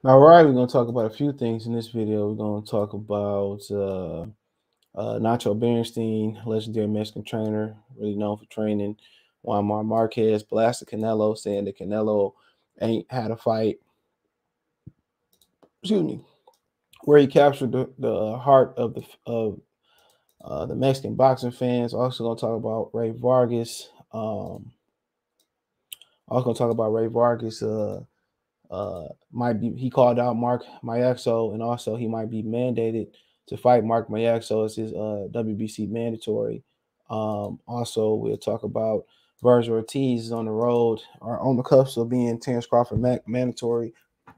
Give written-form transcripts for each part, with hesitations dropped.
All right, we're going to talk about a few things in this video. We're going to talk about Nacho Berenstein, legendary Mexican trainer, really known for training Juan Marquez, blasted Canelo, saying that Canelo ain't had a fight, excuse me, where he captured the heart of the Mexican boxing fans. Also going to talk about Ray Vargas. Also going to talk about Ray Vargas. He called out Mark Magsayo, and also he might be mandated to fight Mark Magsayo as his WBC mandatory. Also, we'll talk about Vergil Ortiz is on the road or on the cusp of being Terence Crawford mandatory.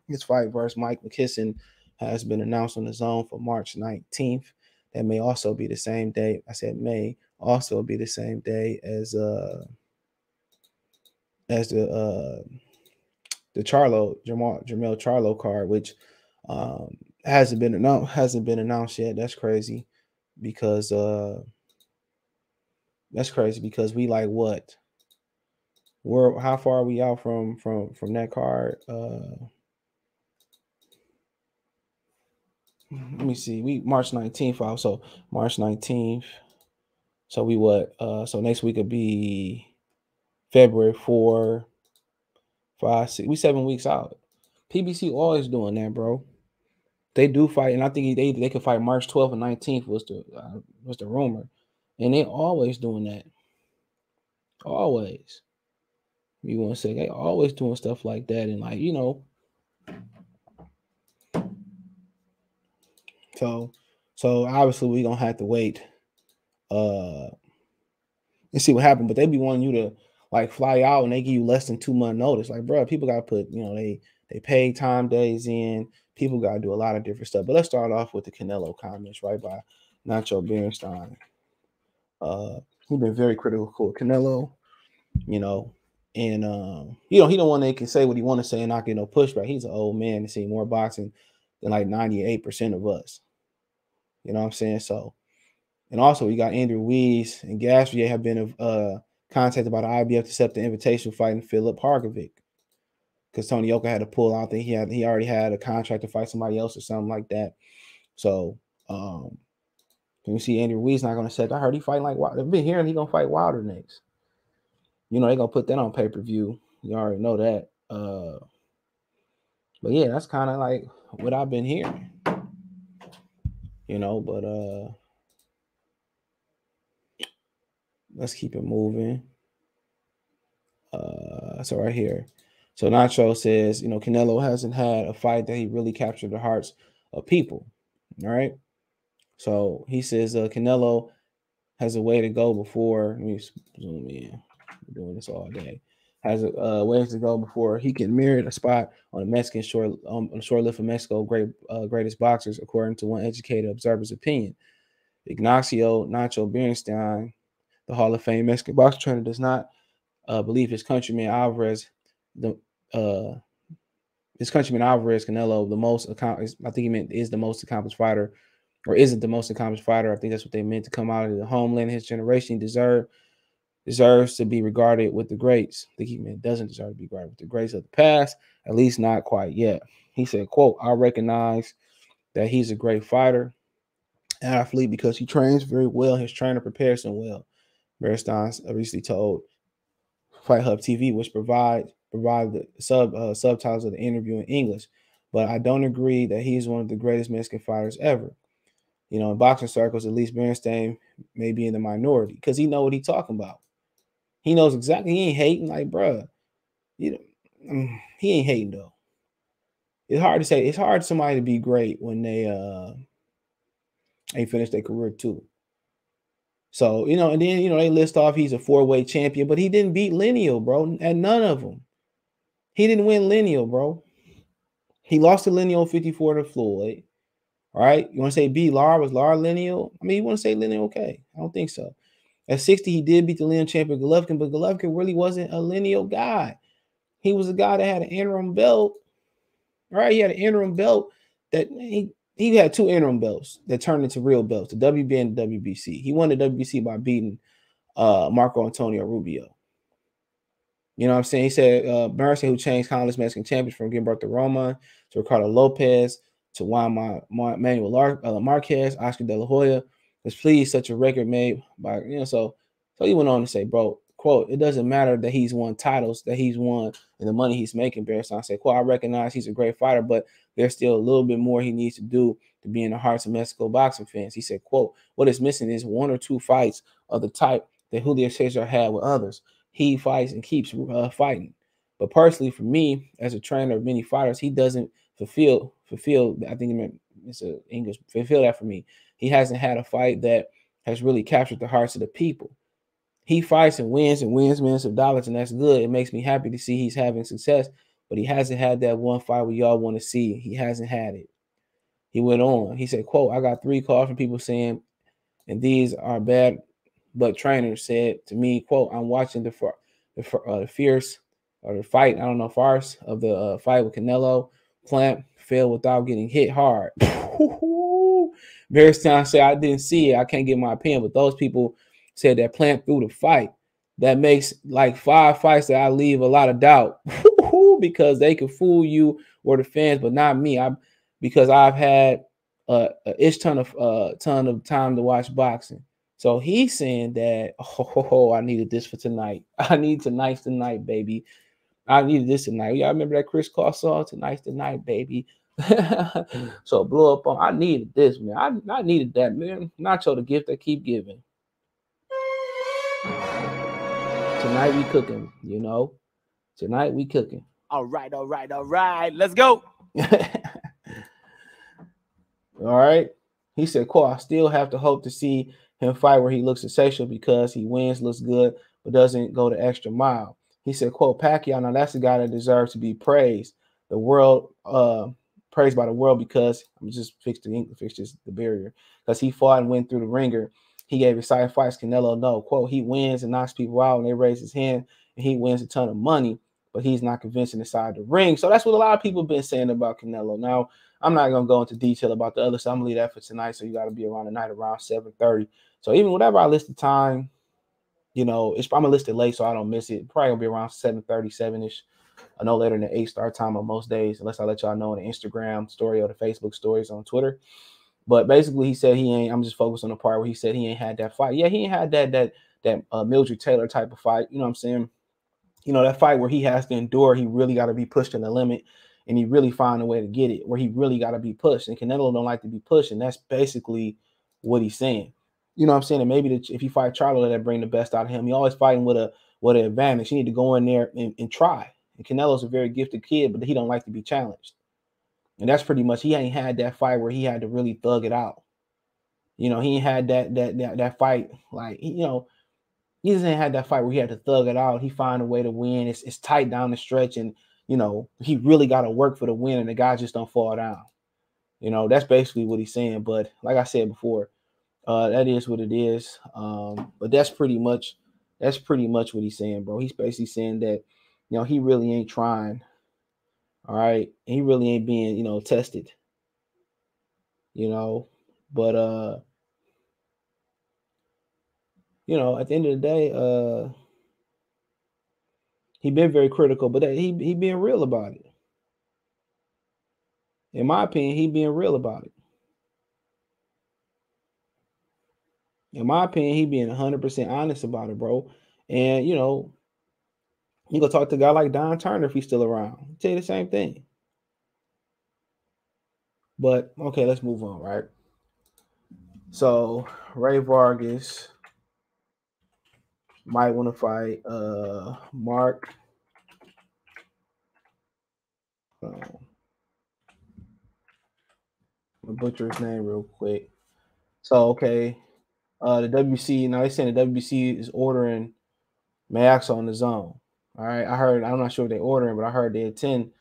His fight versus Mike McKisson has been announced on the zone for March 19th. That may also be the same day. I said may also be the same day as the Jamel Charlo card, which hasn't been announced yet. That's crazy because we like what? How far are we out from that card? Let me see. We March 19th out, so March 19th. So we what? So next week would be February 4, 5, 6. We 7 weeks out. PBC always doing that, bro. They do fight, and I think they could fight March 12th and 19th was the rumor, and they always doing that. Always, you want to say they always doing stuff like that, and like so obviously we gonna have to wait, and see what happened. But they be wanting you to like fly out, and they give you less than 2 month notice. Like, bro, people gotta put they pay time days in. People gotta do a lot of different stuff. But let's start off with the Canelo comments, right, by Nacho Berenstein. He's been very critical of Canelo, and he don't want to can say what he want to say and not get no pushback. He's an old man and see more boxing than like 98% of us. You know what I'm saying? So, and also we got Andrew Ruiz and Gasrier have been contacted by the IBF to accept the invitation fighting Philip Hargovic because Tony Yoka had to pull out. I think he already had a contract to fight somebody else or something like that. So, you see Andrew Ruiz not going to accept. I heard he fighting like Wilder. I've been hearing he going to fight Wilder next. They're going to put that on pay-per-view. You already know that. But yeah, that's kind of like what I've been hearing. But let's keep it moving. So right here. So Nacho says, Canelo hasn't had a fight that he really captured the hearts of people. All right. So he says Canelo has a way to go before. Let me zoom in. I'm doing this all day. Has a ways to go before he can merit a spot on the Mexican shore on the short list of Mexico greatest boxers, according to one educated observer's opinion. Ignacio Nacho Berenstein, the Hall of Fame Mexican boxing trainer, does not believe his countryman Alvarez, Canelo, the most accomplished. I think he meant is the most accomplished fighter, or isn't the most accomplished fighter. I think that's what they meant to come out of the homeland. His generation deserves to be regarded with the greats. I think he meant doesn't deserve to be regarded with the greats of the past, at least not quite yet. He said, quote, I recognize that he's a great fighter, athlete, because he trains very well. His trainer prepares him well. Berenstein recently told Fight Hub TV, which provide the subtitles of the interview in English. But I don't agree that he's one of the greatest Mexican fighters ever. In boxing circles, at least Berenstein may be in the minority because he know what he's talking about. He knows exactly. He ain't hating, like, bruh. He ain't hating though. It's hard to say. It's hard for somebody to be great when they ain't finished their career too. So, and then, they list off he's a 4-weight champion, but he didn't beat Lineal, bro, at none of them. He didn't win Lineal, bro. He lost to Lineal 54 to Floyd. All right. You want to say B. Lar? Was Lar Lineal? I mean, you want to say Lineal? Okay. I don't think so. At 60, he did beat the Lineal champion Golovkin, but Golovkin really wasn't a Lineal guy. He was a guy that had an interim belt. All right. He had an interim belt that he had 2 interim belts that turned into real belts, the WB and the WBC. He won the WBC by beating Marco Antonio Rubio. You know what I'm saying? He said, Burns, who changed countless Mexican champions from Gilberto Roma to Ricardo Lopez to Juan Manuel Marquez, Oscar De La Hoya, was pleased such a record made by, so he went on to say, bro, quote, it doesn't matter that he's won titles, that he's won and the money he's making. Bearstein said, quote, I recognize he's a great fighter, but there's still a little bit more he needs to do to be in the hearts of Mexico boxing fans. He said, quote, what is missing is one or two fights of the type that Julio Cesar had with others. He fights and keeps fighting. But personally, for me, as a trainer of many fighters, he doesn't fulfill. I think it's a English. Fulfill that for me. He hasn't had a fight that has really captured the hearts of the people. He fights and wins millions of dollars, and that's good. It makes me happy to see he's having success. But he hasn't had that one fight we all want to see. He hasn't had it. He went on. He said, quote, I got 3 calls from people saying, and these are bad, but trainers said to me, quote, I'm watching the fierce or the fight, I don't know, farce of the fight with Canelo. Plant failed without getting hit hard. Various times say I didn't see it. I can't get my opinion, but those people said that Plant threw the fight. That makes like 5 fights that I leave a lot of doubt because they can fool you or the fans, but not me. Because I've had a ton of time to watch boxing. So he's saying that, I needed this for tonight. I need tonight's the night, baby. I needed this tonight. Y'all remember that Chris Carr song, Tonight's the Night, baby? So blow up on. I needed this, man. I needed that, man. Nacho, the gift that keep giving. Tonight we cooking, Tonight we cooking. All right. Let's go. All right. He said, quote, I still have to hope to see him fight where he looks sensational because he wins, looks good, but doesn't go the extra mile. He said, quote, Pacquiao, now that's the guy that deserves to be praised. The world, praised by the world because, I'm just fix the barrier, because he fought and went through the ringer. He gave exciting fights. Canelo, no, quote, he wins and knocks people out and they raise his hand and he wins a ton of money, but he's not convincing inside the ring. So that's what a lot of people have been saying about Canelo. Now, I'm not going to go into detail about the other, so I'm going to leave that for tonight. So you got to be around the night around 7:30. So even whatever I list the time, I'm going to list it late so I don't miss it. Probably going to be around 7:30, 7-ish. No later than 8 start time on most days, unless I let y'all know in the Instagram story or the Facebook stories on Twitter. But basically, he said I'm just focused on the part where he said he ain't had that fight. Yeah, he ain't had that Mildred Taylor type of fight. You know what I'm saying? That fight where he has to endure, he really got to be pushed to the limit. And he really find a way to get it where he really got to be pushed. And Canelo don't like to be pushed. And that's basically what he's saying. You know what I'm saying? And maybe if you fight Charlo, that'll bring the best out of him. He always fighting with an advantage. You need to go in there and try. And Canelo's a very gifted kid, but he don't like to be challenged. And that's pretty much, he ain't had that fight where he had to really thug it out. He ain't had that fight. Like, he just ain't had that fight where he had to thug it out. He find a way to win. It's tight down the stretch. And, he really got to work for the win and the guy just don't fall down. That's basically what he's saying. But like I said before, that is what it is. But that's pretty much what he's saying, bro. He's basically saying that, he really ain't trying. All right. And he really ain't being, tested. But at the end of the day, he been very critical, but he being real about it. In my opinion, he being real about it. In my opinion, he being 100% honest about it, bro. And, you go talk to a guy like Don Turner if he's still around. He'll tell you the same thing. But, okay, let's move on, right? So, Ray Vargas might want to fight Mark. I'll butcher his name real quick. So, okay, the WBC, now they're saying the WBC is ordering Magsayo on the zone. All right, I'm not sure if they're ordering, but I heard they intend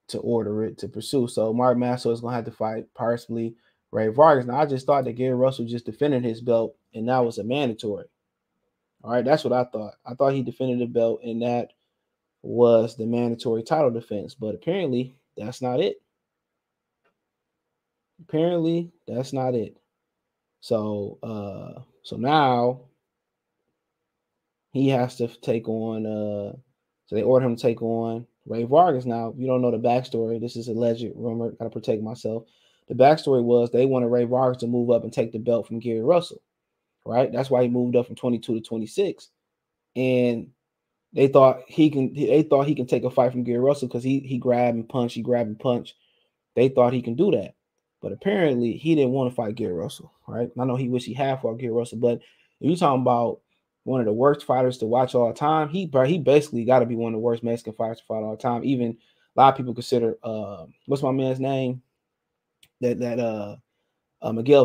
to order it to pursue. So Mark Magsayo is going to have to fight possibly Ray Vargas. Now, I just thought that Gary Russell just defended his belt, and that was a mandatory. All right, that's what I thought. I thought he defended the belt, and that was the mandatory title defense. But apparently, that's not it. So, so now he has to take on So they ordered him to take on Ray Vargas. Now, if you don't know the backstory, this is alleged rumor. Got to protect myself. The backstory was they wanted Ray Vargas to move up and take the belt from Gary Russell, right? That's why he moved up from 22 to 26. And they thought he can take a fight from Gary Russell because he grabbed and punched, They thought he can do that. But apparently he didn't want to fight Gary Russell, right? I know he wished he had fought Gary Russell, but if you're talking about one of the worst fighters to watch all the time, he basically got to be one of the worst Mexican fighters to fight all the time. Even a lot of people consider what's my man's name? Miguel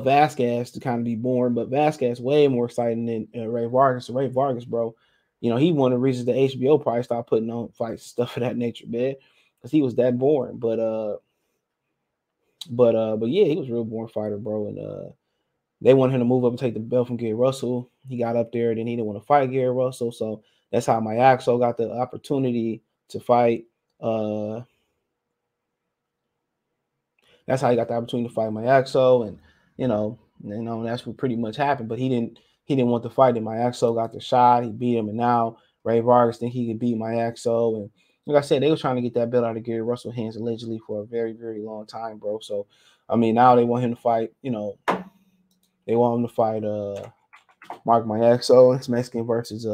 Vasquez to kind of be born, but Vasquez way more exciting than Ray Vargas. So Ray Vargas, bro, you know, he one of the reasons the HBO probably stopped putting on fights, stuff of that nature, man, because he was that boring. But yeah, he was a real boring fighter, bro. And they wanted him to move up and take the belt from Gary Russell. He got up there, then he didn't want to fight Gary Russell. So that's how Magsayo got the opportunity to fight. That's how he got the opportunity to fight Magsayo, and that's what pretty much happened. But he didn't want to fight. And Magsayo got the shot. He beat him, and now Ray Vargas think he could beat Magsayo. And like I said, they were trying to get that belt out of Gary Russell's hands allegedly for a very, very long time, bro. So I mean, now they want him to fight. They want him to fight Mark Magsayo. It's Mexican versus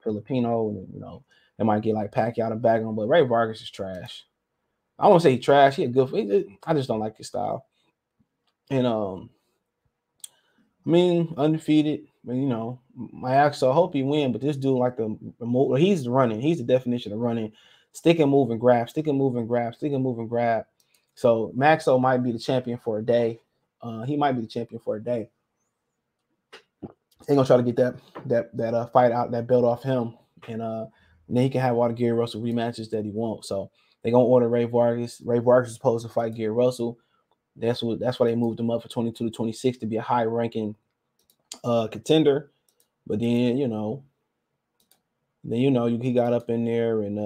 Filipino, and they might get like Pacquiao to back him. But Ray Vargas is trash. I won't say he's trash. He a good. I just don't like his style. And I mean, undefeated. But Magsayo, I hope he win. But this dude like he's running. He's the definition of running. Stick and move and grab. Stick and move and grab. Stick and move and grab. So Magsayo might be the champion for a day. He might be the champion for a day. They're gonna try to get that fight out, that belt off him, and then he can have all the Gary Russell rematches that he wants. So they're gonna order Ray Vargas. Ray Vargas is supposed to fight Gary Russell. That's why they moved him up from 22 to 26 to be a high ranking contender. But then he got up in there and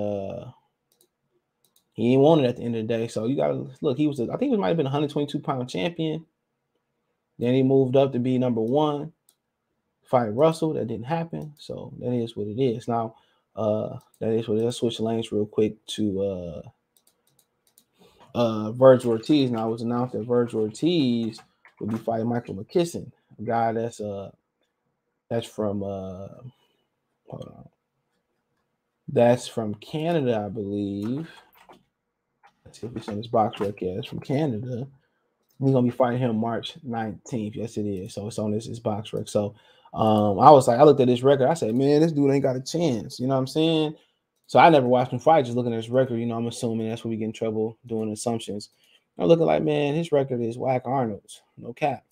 he ain't won it at the end of the day. So you gotta look. I think he might have been 122-pound champion. Then he moved up to be number one. Fight Russell, that didn't happen. So that is what it is. Now, that is what it is. Let's switch lanes real quick to Vergil Ortiz. Now it was announced that Vergil Ortiz will be fighting Michael McKisson, a guy that's from hold on. That's from Canada, I believe. Let's see if it's on his box rec. Yeah, it's from Canada. He's gonna be fighting him March 19th. Yes, it is. So it's on his box rec. So I looked at his record. I said, man, this dude ain't got a chance. You know what I'm saying? So I never watched him fight. Just looking at his record, I'm assuming that's where we get in trouble doing assumptions. I'm looking like, man, his record is whack Arnold's, no cap.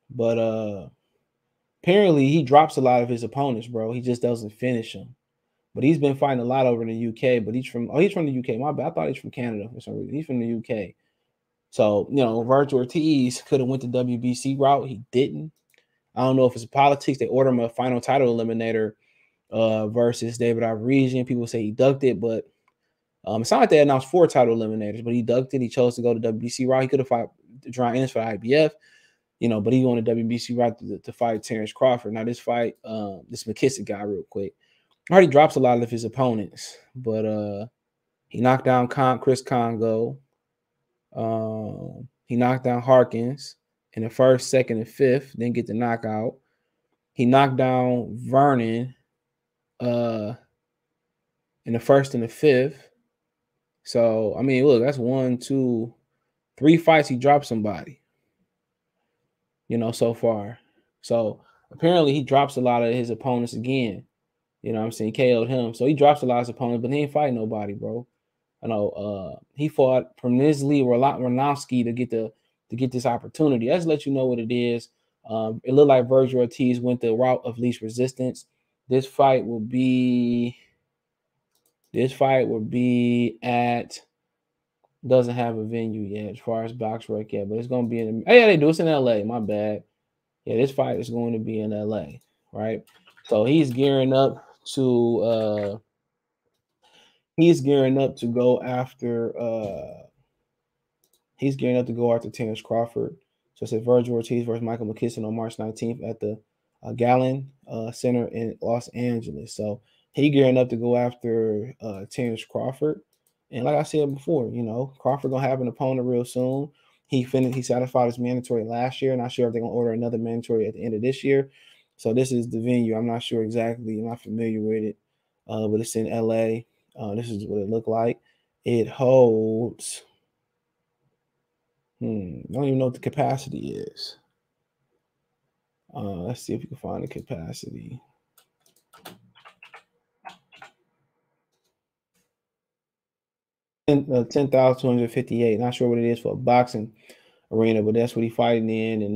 But apparently he drops a lot of his opponents, bro. He just doesn't finish them. But he's been fighting a lot over in the UK. But he's from the UK. My bad. I thought he's from Canada for some reason. He's from the UK. So, Vergil Ortiz could have went the WBC route. He didn't. I don't know if it's politics. They ordered him a final title eliminator versus David Ivorian. People say he ducked it, but it's not like they announced 4 title eliminators, but he ducked it. He chose to go to WBC route. He could have fought John Ennis for the IBF, but he won the WBC route to fight Terrence Crawford. Now this fight, this McKisson guy real quick, already drops a lot of his opponents, but he knocked down Chris Congo. He knocked down Harkins in the first, second, and fifth, then get the knockout. He knocked down Vernon in the first and the fifth. So, I mean, look, that's 1, 2, 3 fights he dropped somebody, so far. So, apparently he drops a lot of his opponents again. You know what I'm saying? KO'd him. So, he drops a lot of his opponents, but he ain't fighting nobody, bro. I know he fought Promizli Ranowski to get this opportunity. Let's let you know what it is. It looked like Vergil Ortiz went the route of least resistance. This fight will be at, doesn't have a venue yet as far as box rec yet, but it's gonna be in. Yeah, they do. It's in LA. My bad. Yeah, this fight is going to be in LA, right? So he's gearing up to go after Terrence Crawford. So it's at Vergil Ortiz versus Michael McKisson on March 19th at the Gallon Center in Los Angeles. So he gearing up to go after Terrence Crawford. And like I said before, you know, Crawford gonna have an opponent real soon. He satisfied his mandatory last year. Not sure if they're gonna order another mandatory at the end of this year. So this is the venue. I'm not sure exactly. I'm not familiar with it, but it's in LA. This is what it looked like. It holds. I don't even know what the capacity is. Let's see if we can find the capacity. 10,258. Not sure what it is for a boxing arena, but that's what he's fighting in. And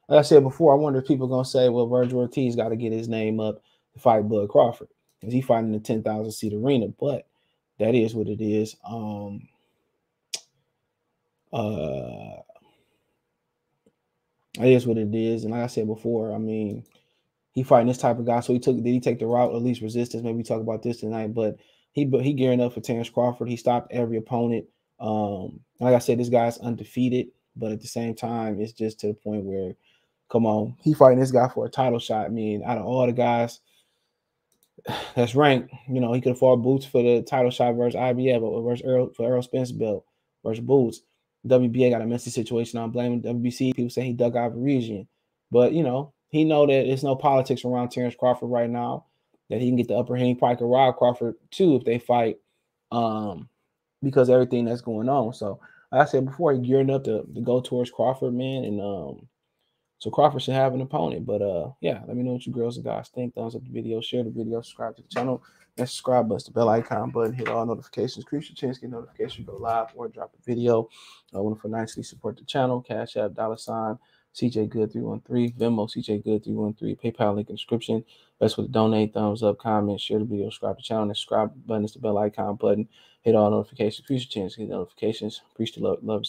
like I said before, I wonder if people are gonna say, well, Vergil Ortiz got to get his name up to fight Bud Crawford because he's fighting in the 10,000 seat arena. But that is what it is. That is what it is. And like I said before, I mean, he fighting this type of guy. So did he take the route of least resistance? Maybe we talk about this tonight, but he gearing up for Terrence Crawford. He stopped every opponent. Like I said, this guy's undefeated, but at the same time, it's just to the point where, come on, he fighting this guy for a title shot. I mean, out of all the guys that's ranked, you know, he could have fought Boots for the title shot versus IBF, but versus Errol Spence belt versus Boots. WBA got a messy situation. I'm blaming WBC. People say he dug out region, but you know, he know that there's no politics around Terrence Crawford right now. That he can get the upper hand. He probably could rob Crawford too if they fight, because of everything that's going on. So, like I said before, he gearing up to go towards Crawford, man, and so Crawford should have an opponent. But yeah, let me know what you girls and guys think. Thumbs up the video, share the video, subscribe to the channel, and subscribe button, the bell icon button, hit all notifications, increase your chance to get notifications, go live or drop a video. I want to financially support the channel. Cash App, $ CJ Good 313, Venmo CJ Good 313, PayPal link in the description. Best way to donate. Thumbs up, comment, share the video, subscribe to the channel. The subscribe button is the bell icon button. Hit all notifications, increase your chance to get notifications. Appreciate the love.